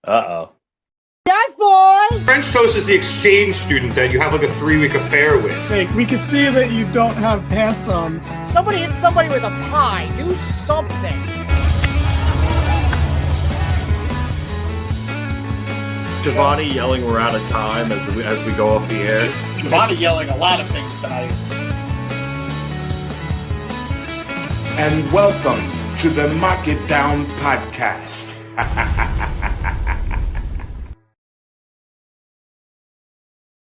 Uh-oh. Yes, boy! French toast is the exchange student that you have like a 3-week affair with. Fake. We can see that you don't have pants on. Somebody hit somebody with a pie. Do something. Giovanni yelling we're out of time as we go off the air. Giovanni yelling a lot of things tonight. And welcome to the Mark It Down podcast.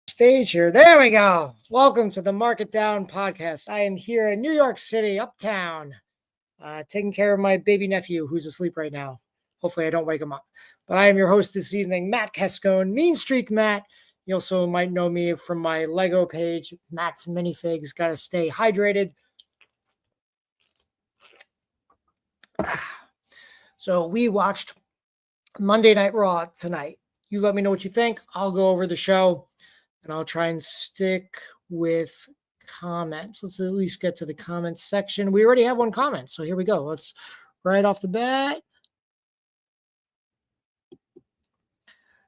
Stage here. There we go. Welcome to the Mark It Down podcast. I am here in New York City, uptown, taking care of my baby nephew who's asleep right now. Hopefully I don't wake him up. But I am your host this evening, Matt Cascone, Mean Streak Matt. You also might know me from my Lego page, Matt's Minifigs. Got to stay hydrated. So we watched Monday Night Raw tonight. You let me know what you think. I'll go over the show. And I'll try and stick with comments. Let's at least get to the comments section. We already have one comment, so here we go. Let's right off the bat.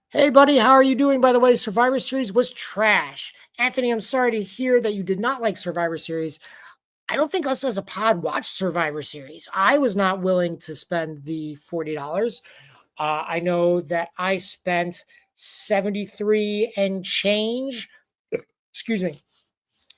Hey, buddy, how are you doing? By the way, Survivor Series was trash. Anthony, I'm sorry to hear that you did not like Survivor Series. I don't think us as a pod watched Survivor Series. I was not willing to spend the $40. I know that I spent 73 and change,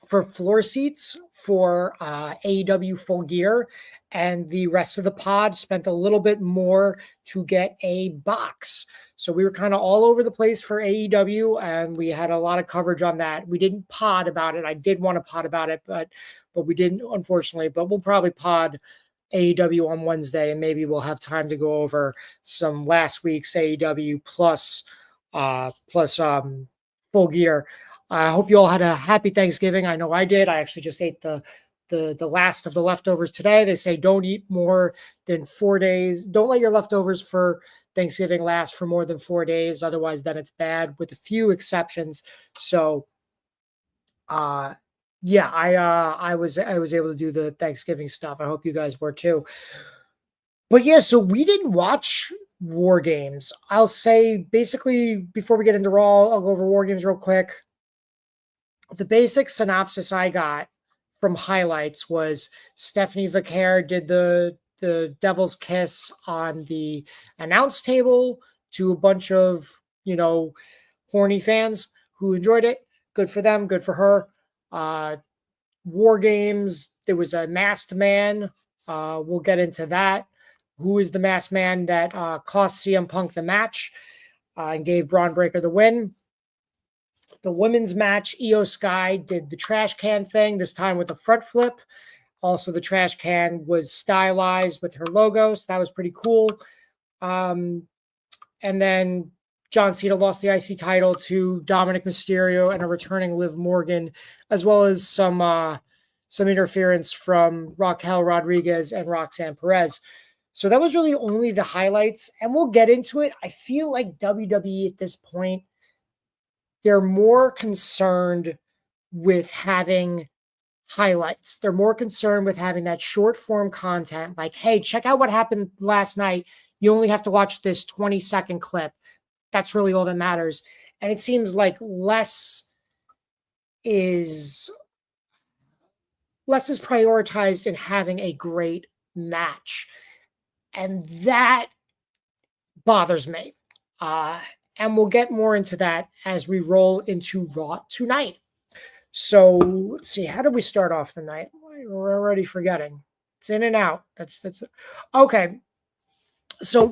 for floor seats for AEW Full Gear, and the rest of the pod spent a little bit more to get a box. So we were kind of all over the place for AEW, and we had a lot of coverage on that. We didn't pod about it. I did want to pod about it, but we didn't, unfortunately. But we'll probably pod AEW on Wednesday, and maybe we'll have time to go over some last week's AEW plus Full Gear. I hope you all had a happy Thanksgiving. I know I did. I actually just ate the last of the leftovers today. They say don't eat more than 4 days. Don't let your leftovers for Thanksgiving last for more than 4 days. Otherwise, then it's bad, with a few exceptions. So, I was able to do the Thanksgiving stuff. I hope you guys were too. But yeah, so we didn't watch Wargames. I'll say basically before we get into Raw, I'll go over Wargames real quick. The basic synopsis I got from highlights was Stephanie Vaquer did the Devil's Kiss on the announce table to a bunch of, horny fans who enjoyed it. Good for them. Good for her. Wargames, there was a masked man. We'll get into that. Who is the masked man that cost CM Punk the match and gave Braun Breaker the win. The women's match, Io Sky did the trash can thing, this time with a front flip. Also, the trash can was stylized with her logo, so that was pretty cool. And then John Cena lost the IC title to Dominic Mysterio and a returning Liv Morgan, as well as some interference from Raquel Rodriguez and Roxanne Perez. So that was really only the highlights, and we'll get into it. I feel like WWE at this point, they're more concerned with having highlights. They're more concerned with having that short form content. Like, hey, check out what happened last night. You only have to watch this 20-second clip. That's really all that matters. And it seems like less is prioritized in having a great match. And that bothers me. And we'll get more into that as we roll into Raw tonight. So let's see. How did we start off the night? We're already forgetting. It's in and out. That's okay. So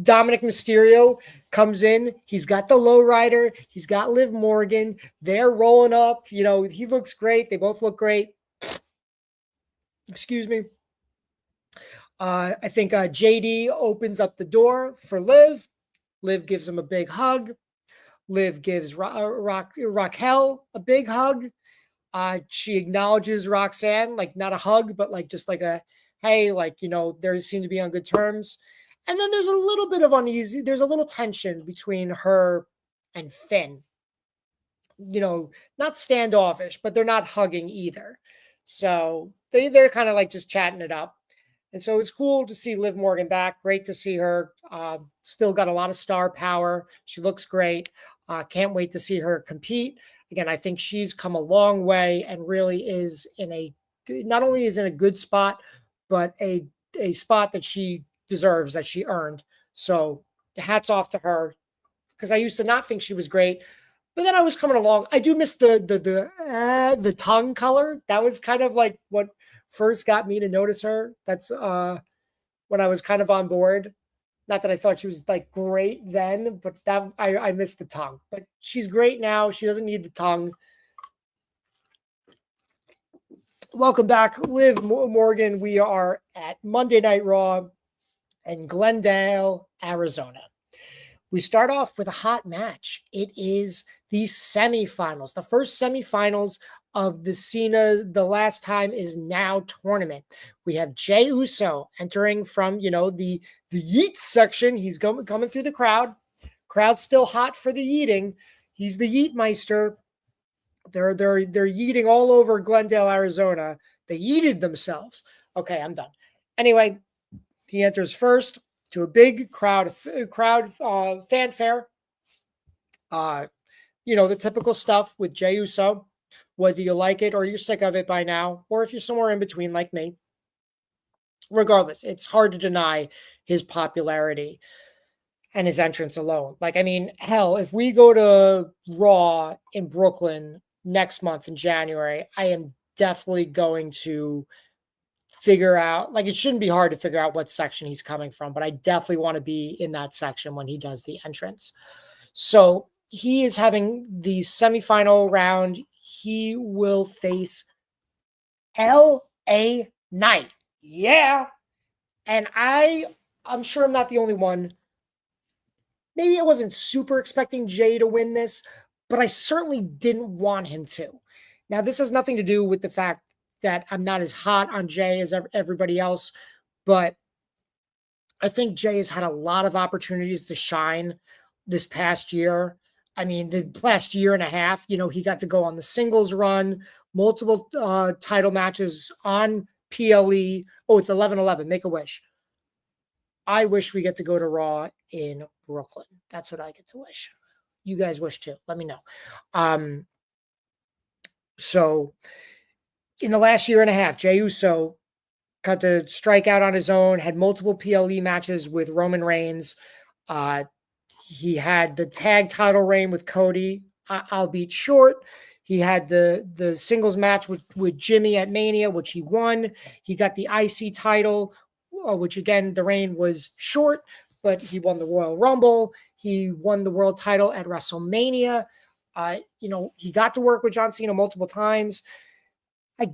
Dominic Mysterio comes in. He's got the lowrider. He's got Liv Morgan. They're rolling up. He looks great. They both look great. Excuse me. I think JD opens up the door for Liv. Liv gives him a big hug. Liv gives Raquel a big hug. She acknowledges Roxanne, like not a hug, but like just like a, hey, they seem to be on good terms. And then there's a little bit of there's a little tension between her and Finn. Not standoffish, but they're not hugging either. So they're kind of like just chatting it up. And so it's cool to see Liv Morgan back. Great to see her. Still got a lot of star power. She looks great. Can't wait to see her compete. Again, I think she's come a long way and really is not only is in a good spot, but a spot that she deserves, that she earned. So hats off to her, because I used to not think she was great, but then I was coming along. I do miss the tongue color. That was kind of like what first got me to notice her. That's when I was kind of on board. Not that I thought she was like great then, but that I missed the tongue. But she's great now. She doesn't need the tongue. Welcome back, Liv Morgan. We are at Monday Night Raw in Glendale, Arizona. We start off with a hot match. It is the semifinals, the first semifinals of the Cena The Last Time Is Now tournament. We have Jey Uso entering from, the yeet section. He's coming through the crowd. Crowd's still hot for the yeeting. He's the yeet meister. They're yeeting all over Glendale, Arizona. They yeeted themselves. Okay, I'm done. Anyway, he enters first to a big crowd fanfare. The typical stuff with Jey Uso, whether you like it or you're sick of it by now, or if you're somewhere in between like me. Regardless, it's hard to deny his popularity and his entrance alone. Hell, if we go to Raw in Brooklyn next month in January, I am definitely going to figure out, it shouldn't be hard to figure out what section he's coming from, but I definitely want to be in that section when he does the entrance. So he is having the semifinal round. He will face LA Knight. Yeah. And I'm sure I'm not the only one. Maybe I wasn't super expecting Jey to win this, but I certainly didn't want him to. Now, this has nothing to do with the fact that I'm not as hot on Jey as everybody else, but I think Jey has had a lot of opportunities to shine this past year. The last year and a half, he got to go on the singles run, multiple title matches on PLE. Oh, it's 11-11. Make a wish. I wish we get to go to Raw in Brooklyn. That's what I get to wish. You guys wish too. Let me know. So in the last year and a half, Jey Uso got to strike out on his own, had multiple PLE matches with Roman Reigns. He had the tag title reign with Cody, albeit short. He had the singles match with Jimmy at Mania, which he won. He got the IC title, which again, the reign was short, but he won the Royal Rumble. He won the world title at WrestleMania. He got to work with John Cena multiple times. I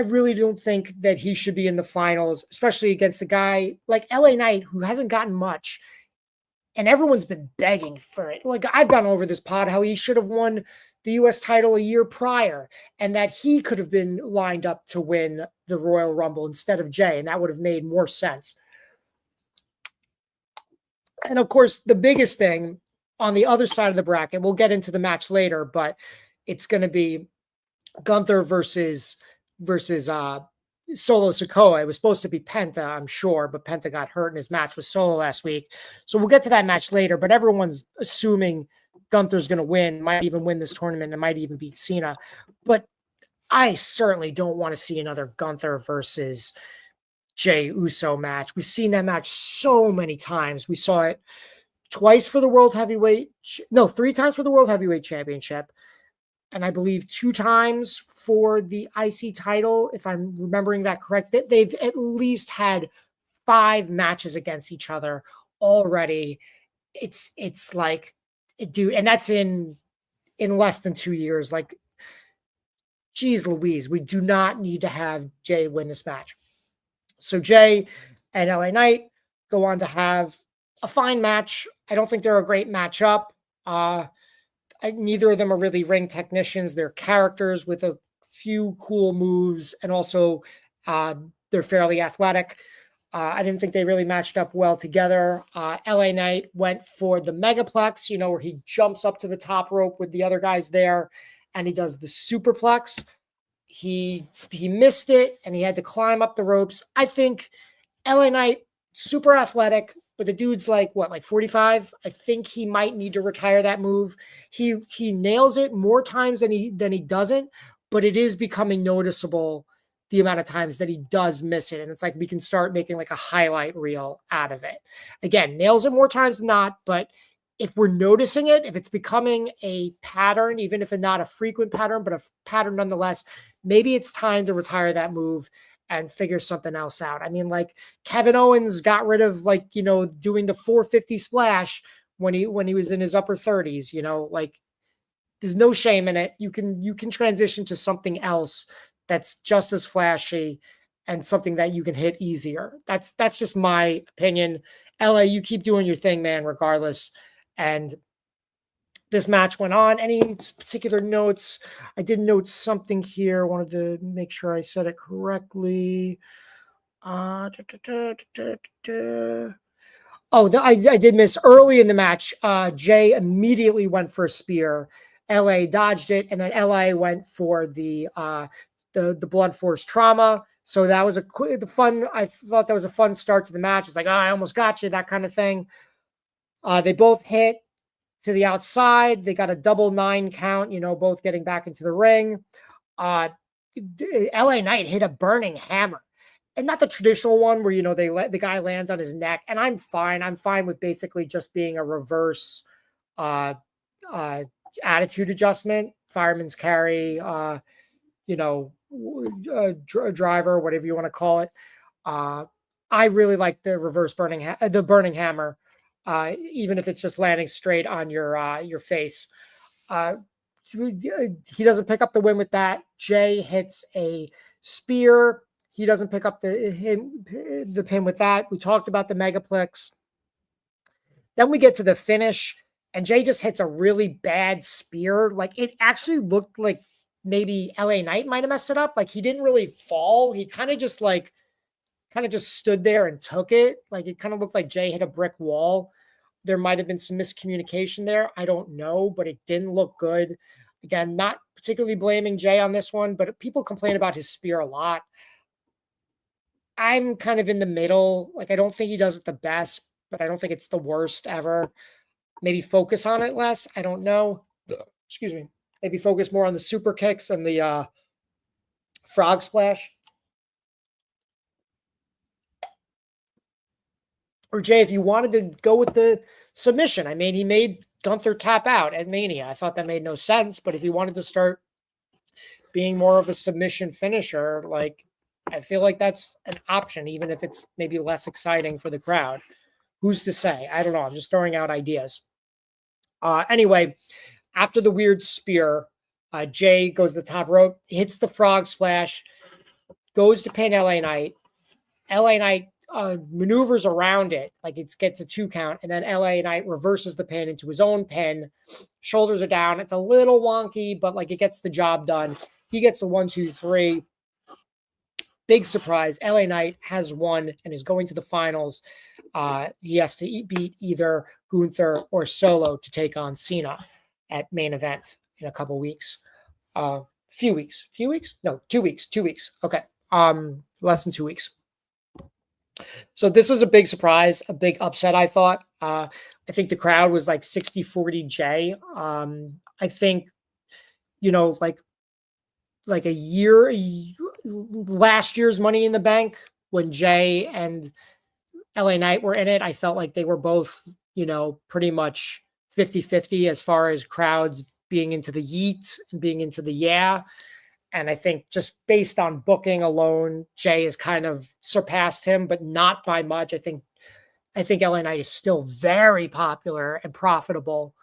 really don't think that he should be in the finals, especially against a guy like LA Knight, who hasn't gotten much. And everyone's been begging for it. I've gone over this pod, how he should have won the U.S. title a year prior, and that he could have been lined up to win the Royal Rumble instead of Jey, and that would have made more sense. And of course, the biggest thing on the other side of the bracket, we'll get into the match later, but it's going to be Gunther versus Solo Sikoa. It was supposed to be Penta, I'm sure, but Penta got hurt in his match with Solo last week. So we'll get to that match later, but everyone's assuming Gunther's going to win, might even win this tournament, and might even beat Cena. But I certainly don't want to see another Gunther versus Jey Uso match. We've seen that match so many times. We saw it three times for the World Heavyweight Championship. And I believe 2 times for the IC title, if I'm remembering that correct. They've at least had 5 matches against each other already. It's like, dude, and that's in less than 2 years. Geez Louise, we do not need to have Jey win this match. So Jey and LA Knight go on to have a fine match. I don't think they're a great matchup. Neither of them are really ring technicians. They're characters with a few cool moves, and also they're fairly athletic. I didn't think they really matched up well together. LA Knight went for the megaplex, where he jumps up to the top rope with the other guys there, and he does the superplex. He missed it, and he had to climb up the ropes. I think LA Knight, super athletic, but the dude's like 45? I think he might need to retire that move. He nails it more times than he doesn't, but it is becoming noticeable the amount of times that he does miss it. And it's like we can start making like a highlight reel out of it. Again, nails it more times than not, but if we're noticing it, if it's becoming a pattern, even if it's not a frequent pattern, but a pattern nonetheless, maybe it's time to retire that move and figure something else out. I mean, like Kevin Owens got rid of doing the 450 splash when he was in his upper 30s, like there's no shame in it. You can transition to something else that's just as flashy and something that you can hit easier. That's just my opinion. LA, you keep doing your thing, man, regardless. And this match went on. Any particular notes? I did note something here. Wanted to make sure I said it correctly. I did miss early in the match. Jay immediately went for a spear. LA dodged it, and then LA went for the blunt force trauma. So that was I thought that was a fun start to the match. It's like, I almost got you, that kind of thing. They both hit to the outside. They got a double 9 count, both getting back into the ring. LA Knight hit a burning hammer. And not the traditional one where, the guy lands on his neck. And I'm fine. I'm fine with basically just being a reverse attitude adjustment, fireman's carry, driver, whatever you want to call it. I really like the reverse burning hammer, even if it's just landing straight on your face. He doesn't pick up the win with that. Jay hits a spear. He doesn't pick up the pin with that. We talked about the megaplex. Then we get to the finish, and Jay just hits a really bad spear. Like, it actually looked like maybe LA Knight might have messed it up. Like, he didn't really fall. He kind of just stood there and took it. Like, it kind of looked like Jay hit a brick wall. There might have been some miscommunication there. I don't know, but it didn't look good. Again, not particularly blaming Jay on this one, but people complain about his spear a lot. I'm kind of in the middle. Like, I don't think he does it the best, but I don't think it's the worst ever. Maybe focus on it less. I don't know. Excuse me. Maybe focus more on the super kicks and the frog splash. Or Jay, if you wanted to go with the submission, I mean, he made Gunther tap out at Mania. I thought that made no sense, but if he wanted to start being more of a submission finisher, like, I feel like that's an option, even if it's maybe less exciting for the crowd. Who's to say? I don't know. I'm just throwing out ideas. Anyway, after the weird spear, Jay goes to the top rope, hits the frog splash, goes to pin LA Knight. LA Knight maneuvers around it, like it gets a 2 count, and then LA Knight reverses the pin into his own pin. Shoulders are down. It's a little wonky, but like it gets the job done. He gets the 1, 2, 3. Big surprise. LA Knight has won and is going to the finals. He has to beat either Gunther or Solo to take on Cena at main event in a couple weeks. Few weeks? No, 2 weeks. 2 weeks. Okay. Less than 2 weeks. So this was a big surprise, a big upset, I thought. I think the crowd was like 60-40 Jay. I think, like a year, last year's Money in the Bank, when Jay and LA Knight were in it, I felt like they were both, pretty much 50-50 as far as crowds being into the yeet and being into the yeah. And I think just based on booking alone, Jay has kind of surpassed him, but not by much. I think LA Knight is still very popular and profitable.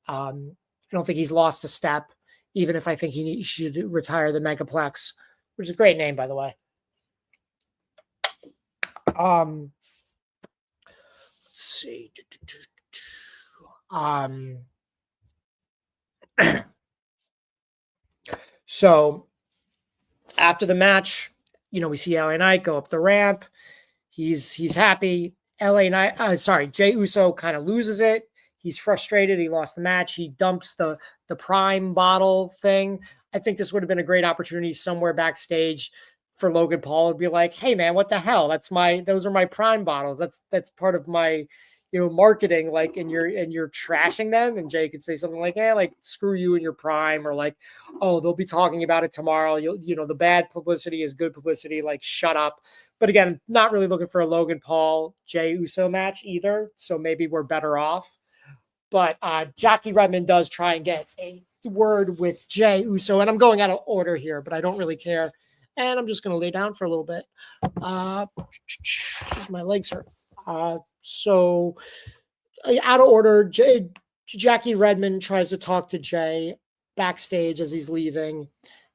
I don't think he's lost a step, even if I think he should retire the Megaplex, which is a great name, by the way. Let's see. So after the match, we see LA Knight go up the ramp. He's happy. Jay Uso kind of loses it. He's frustrated. He lost the match. He dumps the Prime bottle thing. I think this would have been a great opportunity somewhere backstage for Logan Paul would be like, hey man, what the hell? Those are my prime bottles. That's part of my, marketing, like, and you're trashing them. And Jay could say something like, yeah, like screw you and your prime, or like, oh, they'll be talking about it tomorrow. The bad publicity is good publicity. Like, shut up. But again, not really looking for a Logan Paul Jay Uso match either. So maybe we're better off. But Jackie Redmond does try and get a word with Jay Uso, and I'm going out of order here, but I don't really care. And I'm just going to lay down for a little bit. My legs hurt. So out of order, Jackie Redmond tries to talk to Jay backstage as he's leaving.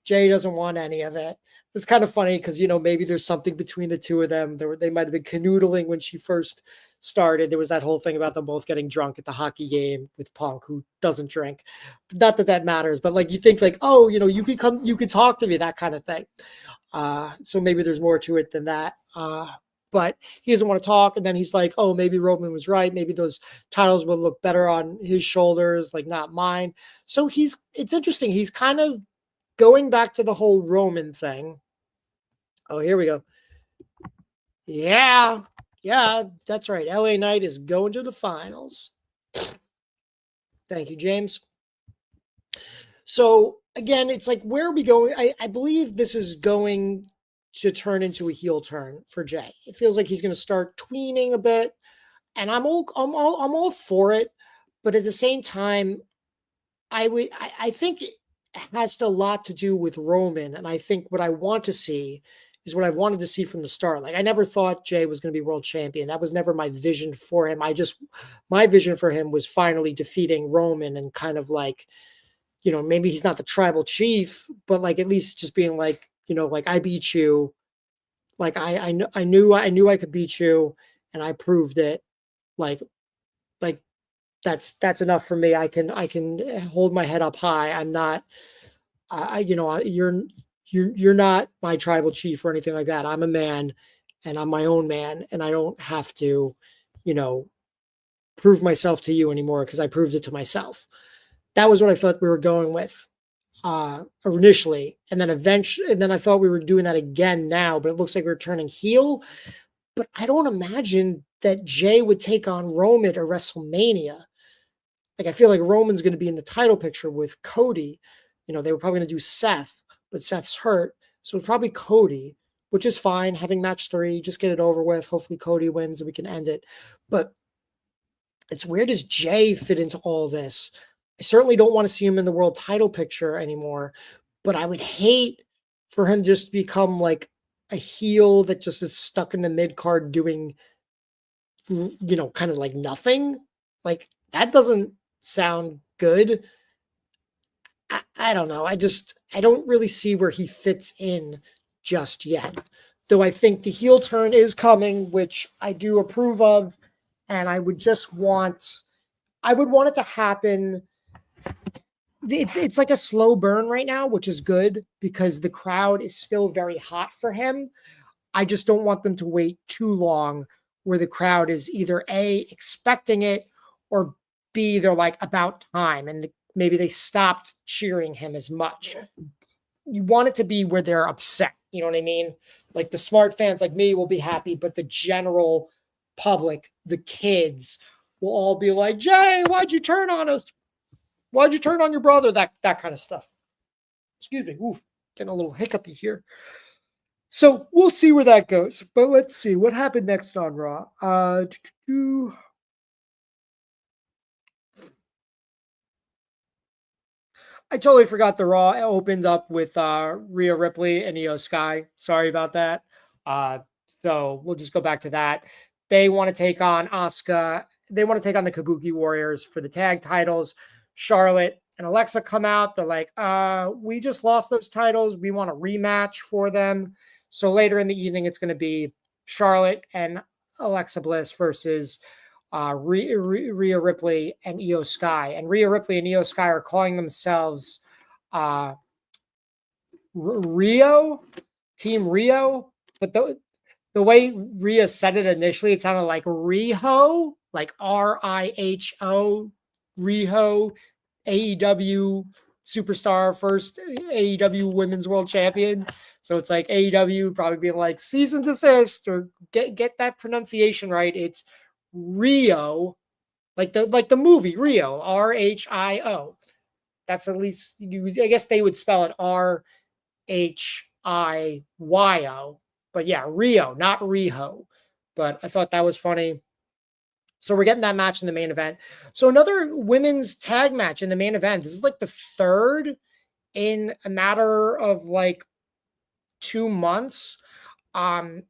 Jay doesn't want any of it. It's kind of funny because, maybe there's something between the two of them. They might have been canoodling when she first started. There was that whole thing about them both getting drunk at the hockey game with Punk, who doesn't drink. Not that that matters, but like, you think like, oh, you could come, you could talk to me, that kind of thing. So maybe there's more to it than that. But he doesn't want to talk. And then he's like, oh, maybe Roman was right. Maybe those titles would look better on his shoulders, like not mine. So it's interesting. He's kind of going back to the whole Roman thing. Oh, here we go. Yeah, that's right. LA Knight is going to the finals. Thank you, James. So again, it's like, where are we going? I believe this is going to turn into a heel turn for Jay. It feels like he's going to start tweening a bit, and I'm all for it. But at the same time, I think it has a lot to do with Roman, and I think what I want to see is what I wanted to see from the start. Like, I never thought Jay was going to be world champion. That was never my vision for him. My vision for him was finally defeating Roman and kind of like, maybe he's not the tribal chief, but like at least just being like, like, I beat you. Like, I knew I could beat you, and I proved it. Like that's enough for me. I can hold my head up high. I'm not, you're not my tribal chief or anything like that. I'm a man, and I'm my own man, and I don't have to, prove myself to you anymore because I proved it to myself. That was what I thought we were going with initially, and then eventually, and then I thought we were doing that again now, but it looks like we're turning heel. But I don't imagine that Jay would take on Roman at WrestleMania. Like, I feel like Roman's going to be in the title picture with Cody. They were probably going to do Seth, but Seth's hurt. So it's probably Cody, which is fine. Having match 3, just get it over with. Hopefully Cody wins and we can end it. But it's, where does Jay fit into all this? I certainly don't want to see him in the world title picture anymore, but I would hate for him just to become like a heel that just is stuck in the mid card doing, kind of like nothing. Like, that doesn't sound good. I don't know. I don't really see where he fits in just yet. Though I think the heel turn is coming, which I do approve of. And I would want it to happen. It's like a slow burn right now, which is good because the crowd is still very hot for him. I just don't want them to wait too long where the crowd is either A, expecting it, or B, they're like, about time, and maybe they stopped cheering him as much. You want it to be where they're upset. You know what I mean? Like, the smart fans like me will be happy, but the general public, the kids, will all be like, Jay, why'd you turn on us? Why'd you turn on your brother? That kind of stuff. Excuse me. Oof, getting a little hiccupy here. So we'll see where that goes. But let's see what happened next on Raw. I totally forgot the Raw opened up with Rhea Ripley and Io Sky. Sorry about that. So we'll just go back to that. They want to take on Asuka. They want to take on the Kabuki Warriors for the tag titles. Charlotte and Alexa come out. They're like, we just lost those titles. We want a rematch for them. So later in the evening, it's going to be Charlotte and Alexa Bliss versus Rhea Ripley and Io Sky. And Rhea Ripley and Io Sky are calling themselves Rio, Team Rio. But the way Rhea said it initially, it sounded like Riho, like Riho, Riho, AEW, superstar, first AEW Women's World Champion. So it's like AEW probably being like cease and desist or get that pronunciation right. It's Rio, like the movie Rio, RHIO. That's at least I guess they would spell it RHIYO. But yeah, Rio, not Riho. But I thought that was funny. So we're getting that match in the main event. So another women's tag match in the main event. This is like the third in a matter of like 2 months. I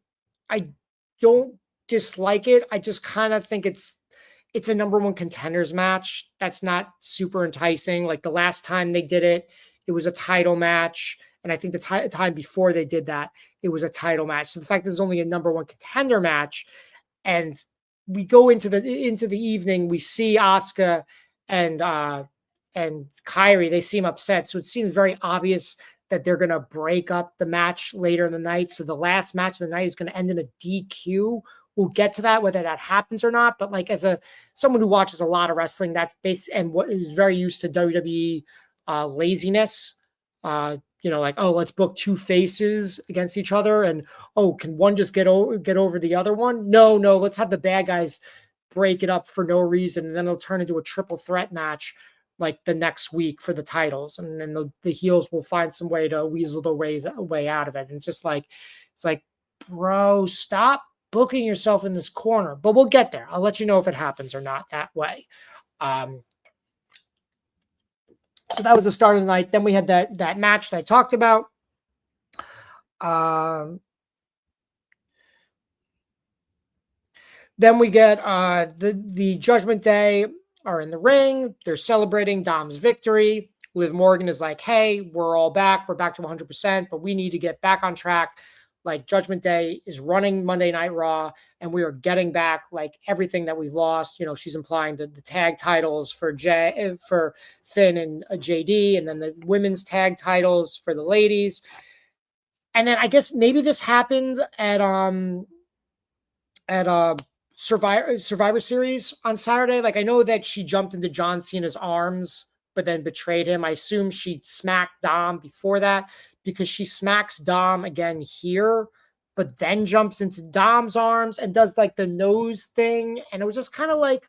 don't dislike it. I just kind of think it's a number one contenders match. That's not super enticing. Like the last time they did it, it was a title match. And I think the time before they did that, it was a title match. So the fact that there's only a number one contender match, and we go into the evening, we see Asuka and Kairi, they seem upset. So it seems very obvious that they're going to break up the match later in the night. So the last match of the night is going to end in a DQ. We'll get to that, whether that happens or not. But like as someone who watches a lot of wrestling, that's based and what is very used to WWE laziness. Like, oh, let's book two faces against each other, and oh, can one just get over the other one? No, let's have the bad guys break it up for no reason, and then it'll turn into a triple threat match like the next week for the titles, and then the heels will find some way to weasel their way out of it. And it's like, bro, stop booking yourself in this corner. But we'll get there. I'll let you know if it happens or not that way. So that was the start of the night. Then we had that match that I talked about. Then we get the Judgment Day are in the ring. They're celebrating Dom's victory. Liv Morgan is like, hey, we're all back. We're back to 100%, but we need to get back on track. Like Judgment Day is running Monday Night Raw, and we are getting back like everything that we've lost. She's implying the tag titles for Finn and JD, and then the women's tag titles for the ladies. And then I guess maybe this happened at Survivor Series on Saturday. Like I know that she jumped into John Cena's arms, but then betrayed him. I assume she smacked Dom before that, because she smacks Dom again here, but then jumps into Dom's arms and does like the nose thing. And it was just kind of like,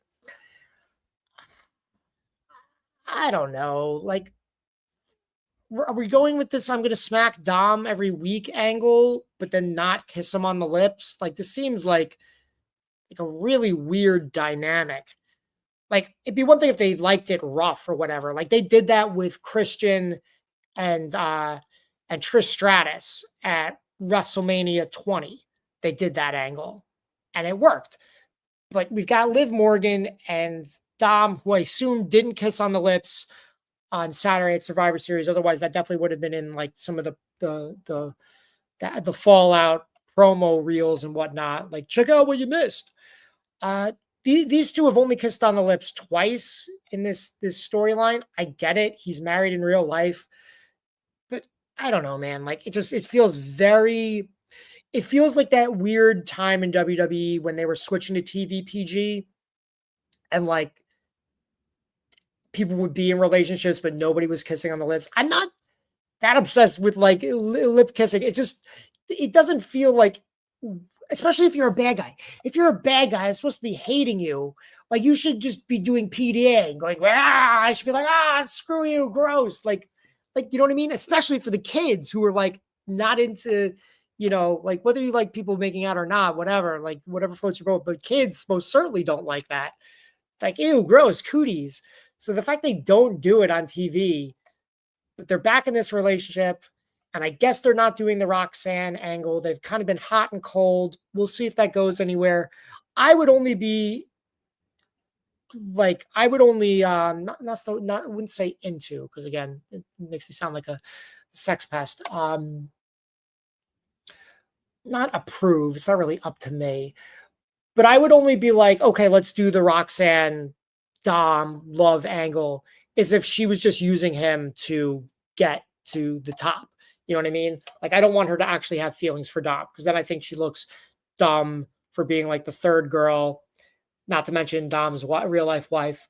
I don't know, like, are we going with this I'm going to smack Dom every week angle, but then not kiss him on the lips? Like this seems like a really weird dynamic. Like it'd be one thing if they liked it rough or whatever. Like they did that with Christian and Trish Stratus at WrestleMania 20. They did that angle and it worked. But we've got Liv Morgan and Dom, who I assume didn't kiss on the lips on Saturday at Survivor Series. Otherwise, that definitely would have been in like some of the Fallout promo reels and whatnot. Like, check out what you missed. These two have only kissed on the lips twice in this storyline. I get it. He's married in real life. But I don't know, man. Like it feels like that weird time in WWE when they were switching to TV PG and like people would be in relationships, but nobody was kissing on the lips. I'm not that obsessed with like lip kissing. It doesn't feel like, especially if you're a bad guy. If you're a bad guy, I'm supposed to be hating you. Like you should just be doing PDA and going, I should be like, screw you, gross. Like, you know what I mean? Especially for the kids who are like not into, like whether you like people making out or not, whatever, like whatever floats your boat. But kids most certainly don't like that. Like, ew, gross, cooties. So the fact they don't do it on TV, but they're back in this relationship, and I guess they're not doing the Roxanne angle. They've kind of been hot and cold. We'll see if that goes anywhere. I would only be like, I wouldn't say into, because again, it makes me sound like a sex pest. Not approve. It's not really up to me, but I would only be like, okay, let's do the Roxanne Dom love angle, as if she was just using him to get to the top. You know what I mean? Like, I don't want her to actually have feelings for Dom, because then I think she looks dumb for being like the third girl, not to mention Dom's real life wife.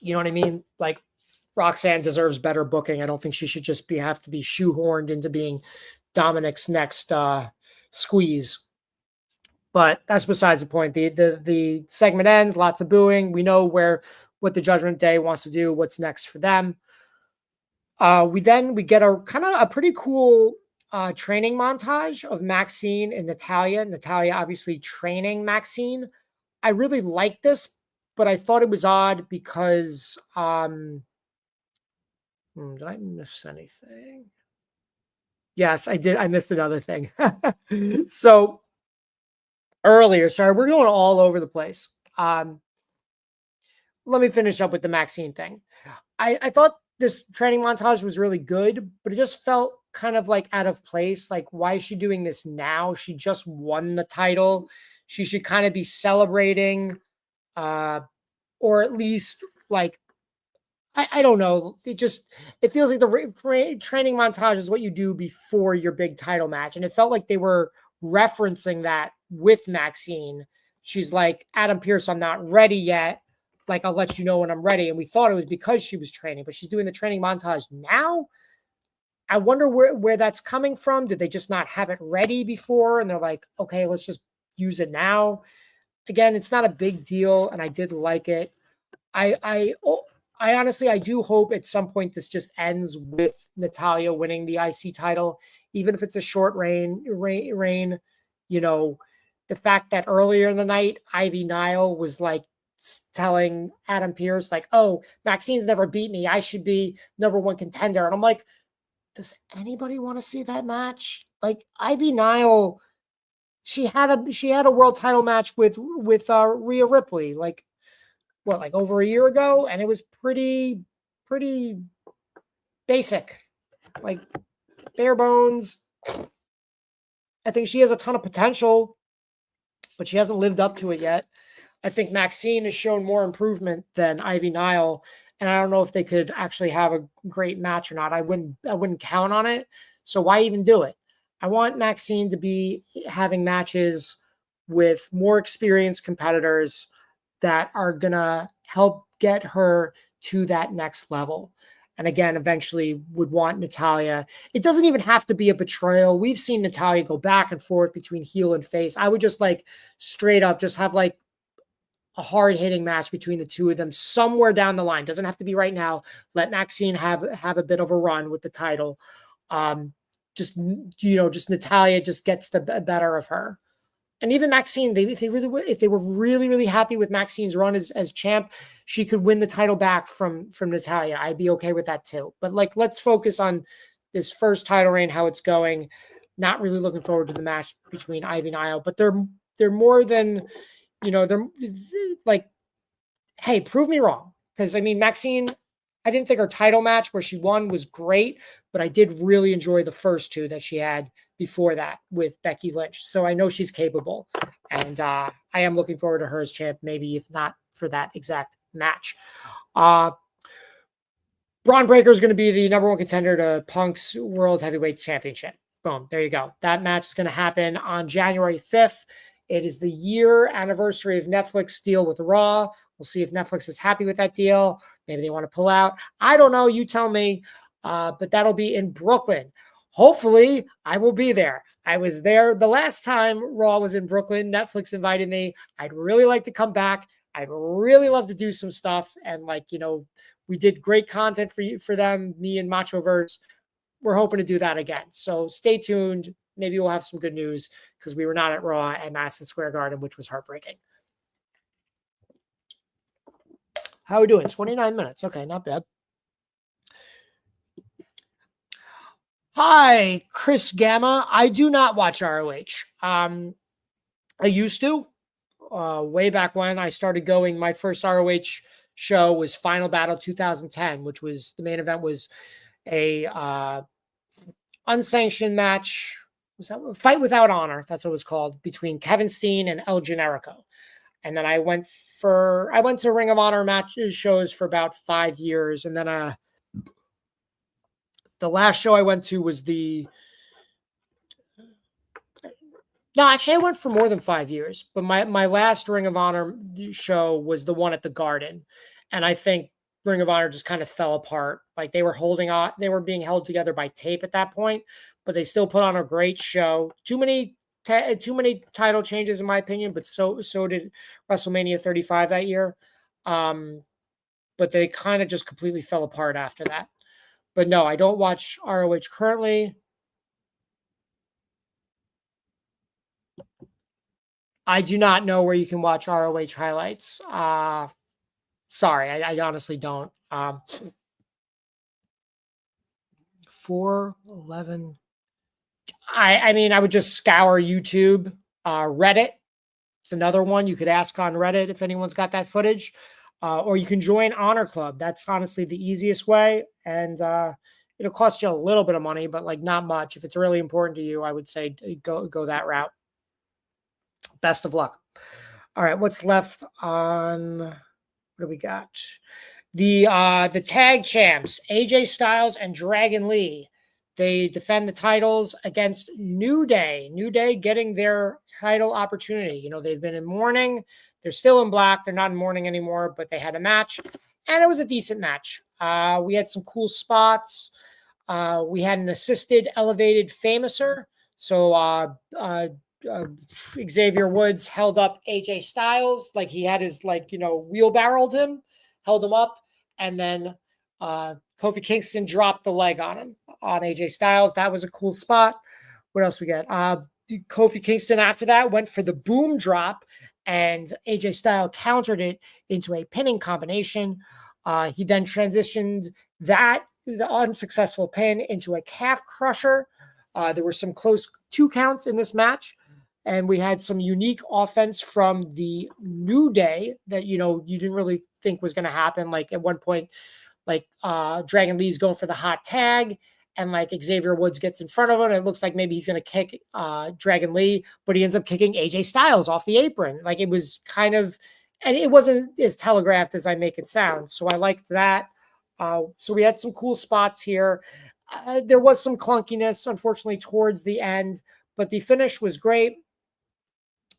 You know what I mean? Like, Roxanne deserves better booking. I don't think she should just have to be shoehorned into being Dominic's next squeeze. But that's besides the point. The segment ends, lots of booing. We know what the Judgment Day wants to do, what's next for them. We get a kind of a pretty cool training montage of Maxine and Natalya. Natalya obviously training Maxine. I really like this, but I thought it was odd because did I miss anything? Yes, I did. I missed another thing. So earlier, sorry, we're going all over the place. Let me finish up with the Maxine thing. I thought this training montage was really good, but it just felt kind of like out of place. Like, why is she doing this now? She just won the title. She should kind of be celebrating, or at least like, I don't know. It feels like the training montage is what you do before your big title match. And it felt like they were referencing that with Maxine. She's like, Adam Pearce, I'm not ready yet. Like, I'll let you know when I'm ready. And we thought it was because she was training, but she's doing the training montage now. I wonder where that's coming from. Did they just not have it ready before? And they're like, okay, let's just use it now. Again, it's not a big deal. And I did like it. I honestly, I do hope at some point this just ends with Natalya winning the IC title, even if it's a short reign, you know, the fact that earlier in the night, Ivy Nile was like telling Adam Pearce, like, oh, Maxine's never beat me. I should be #1 contender. And I'm like, does anybody want to see that match? Like, Ivy Nile, she had a world title match with Rhea Ripley, like over a year ago, and it was pretty basic, like bare bones. I think she has a ton of potential, but she hasn't lived up to it yet. I think Maxine has shown more improvement than Ivy Nile, and I don't know if they could actually have a great match or not. I wouldn't count on it. So why even do it? I want Maxine to be having matches with more experienced competitors that are going to help get her to that next level. And again, eventually would want Natalya. It doesn't even have to be a betrayal. We've seen Natalya go back and forth between heel and face. I would just like straight up just have like a hard-hitting match between the two of them somewhere down the line. Doesn't have to be right now. Let Maxine have a bit of a run with the title. Just Natalya just gets the better of her. And even Maxine, if they were really happy with Maxine's run as champ, she could win the title back from Natalya. I'd be okay with that too. But like, let's focus on this first title reign, how it's going. Not really looking forward to the match between Ivy and Io, but they're more than, they're like, hey, prove me wrong. Because I mean, Maxine, I didn't think her title match where she won was great, but I did really enjoy the first two that she had before that with Becky Lynch. So I know she's capable, and I am looking forward to her as champ, maybe if not for that exact match. Braun Breaker is going to be the #1 contender to Punk's World Heavyweight Championship. Boom, there you go. That match is going to happen on January 5th. It is the year anniversary of Netflix deal with Raw. We'll see if Netflix is happy with that deal. Maybe they want to pull out. I don't know. You tell me. But that'll be in Brooklyn. Hopefully, I will be there. I was there the last time Raw was in Brooklyn. Netflix invited me. I'd really like to come back. I'd really love to do some stuff. And we did great content for them, me and Machoverse. We're hoping to do that again. So stay tuned. Maybe we'll have some good news because we were not at Raw at Madison Square Garden, which was heartbreaking. How are we doing? 29 minutes. Okay, not bad. Hi, Chris Gamma. I do not watch ROH. I used to. Way back when I started going, my first ROH show was Final Battle 2010, which was the main event was a unsanctioned match. Was that Fight Without Honor? That's what it was called, between Kevin Steen and El Generico. And then I went to Ring of Honor matches shows for about 5 years, and then the last show I went to was I went for more than 5 years, but my last Ring of Honor show was the one at the Garden. And I think Ring of Honor just kind of fell apart. Like they were being held together by tape at that point, but they still put on a great show. Too many title changes in my opinion, but so did WrestleMania 35 that year. But they kind of just completely fell apart after that. But no, I don't watch ROH currently. I do not know where you can watch ROH highlights. Sorry, I honestly don't. 411. I mean, I would just scour YouTube. Reddit. It's another one you could ask on Reddit if anyone's got that footage. Or you can join Honor Club. That's honestly the easiest way. And it'll cost you a little bit of money, but like not much. If it's really important to you, I would say go that route. Best of luck. All right, what's left on? What do we got? The tag champs, AJ Styles and Dragon Lee. They defend the titles against New Day. New Day getting their title opportunity. You know, they've been in mourning. They're still in black. They're not in mourning anymore, but they had a match, and it was a decent match. We had some cool spots. We had an assisted elevated famouser. So Xavier Woods held up AJ Styles like he had his wheelbarrowed him, held him up, and then Kofi Kingston dropped the leg on AJ Styles. That was a cool spot. What else we got? Kofi Kingston after that went for the boom drop, and AJ Styles countered it into a pinning combination. He then transitioned the unsuccessful pin into a calf crusher. There were some close 2 counts in this match, and we had some unique offense from the New Day that, you didn't really think was going to happen. Like at one point, Dragon Lee's going for the hot tag, and Xavier Woods gets in front of him. And it looks like maybe he's going to kick Dragon Lee, but he ends up kicking AJ Styles off the apron. It was kind of, and it wasn't as telegraphed as I make it sound. So I liked that. So we had some cool spots here. There was some clunkiness, unfortunately, towards the end, but the finish was great.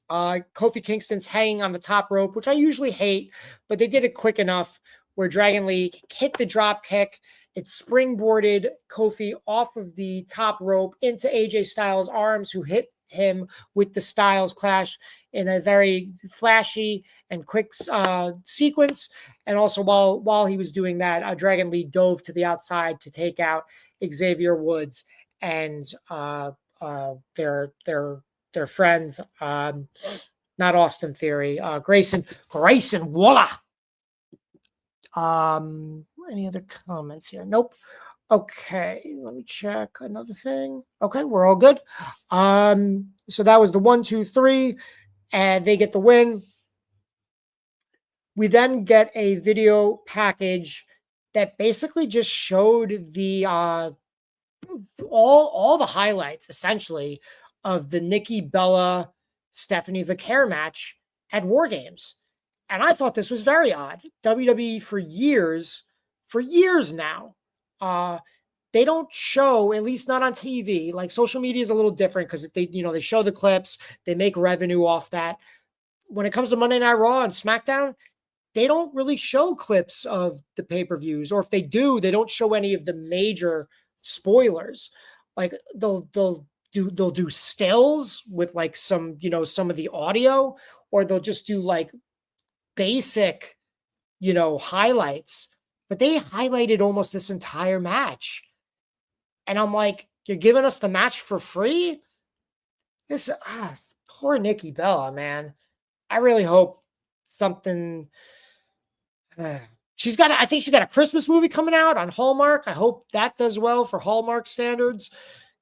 Kofi Kingston's hanging on the top rope, which I usually hate, but they did it quick enough where Dragon Lee hit the drop kick. It springboarded Kofi off of the top rope into AJ Styles' arms, who hit him with the Styles Clash in a very flashy and quick sequence. And also while he was doing that, Dragon Lee dove to the outside to take out Xavier Woods and their friends, not Austin Theory, Grayson Waller. Any other comments here? Nope. Okay, let me check another thing. Okay, we're all good. So that was the 1, 2, 3, and they get the win. We then get a video package that basically just showed the all the highlights essentially of the Nikki Bella Stephanie Vaquer match at Wargames. And I thought this was very odd. WWE for years now, they don't show, at least not on TV. Social media is a little different because they show the clips, they make revenue off that. When it comes to Monday Night Raw and SmackDown, they don't really show clips of the pay-per-views, or if they do, they don't show any of the major spoilers. They'll do stills with some of the audio, or they'll just do basic, highlights, but they highlighted almost this entire match. And I'm like, you're giving us the match for free? This, poor Nikki Bella, man. I really hope something, I think she's got a Christmas movie coming out on Hallmark. I hope that does well for Hallmark standards,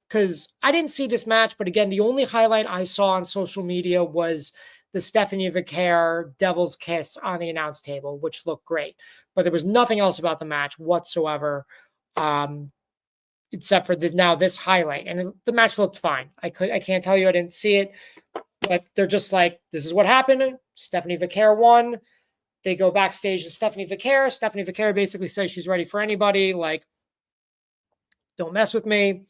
because I didn't see this match, but again, the only highlight I saw on social media was the Stephanie Vaquer Devil's Kiss on the announce table, which looked great. But there was nothing else about the match whatsoever, except for this highlight. And the match looked fine. I can't tell you I didn't see it, but they're just like, this is what happened. Stephanie Vaquer won. They go backstage to Stephanie Vaquer. Stephanie Vaquer basically says she's ready for anybody. Don't mess with me.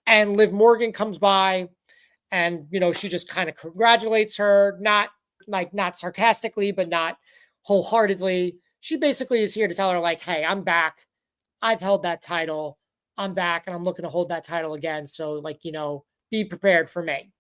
And Liv Morgan comes by, and, she just kind of congratulates her, not sarcastically, but not wholeheartedly. she basically is here to tell her, like, hey, I'm back. I've held that title. I'm back and I'm looking to hold that title again. So, like, be prepared for me.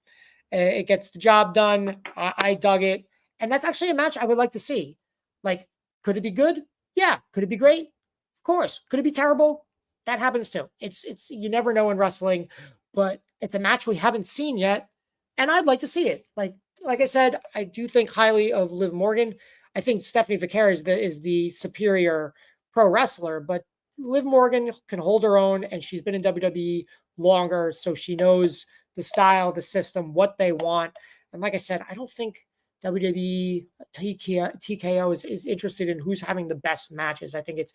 It gets the job done. I dug it. And that's actually a match I would like to see. Like, could it be good? Yeah. Could it be great? Of course. Could it be terrible? That happens too. It's you never know in wrestling, but it's a match we haven't seen yet. And I'd like to see it. Like I said, I do think highly of Liv Morgan. I think Stephanie Vicari is the superior pro wrestler, but Liv Morgan can hold her own, and she's been in WWE longer, so she knows the style, the system, what they want. And like I said, I don't think WWE TKO is interested in who's having the best matches. I think it's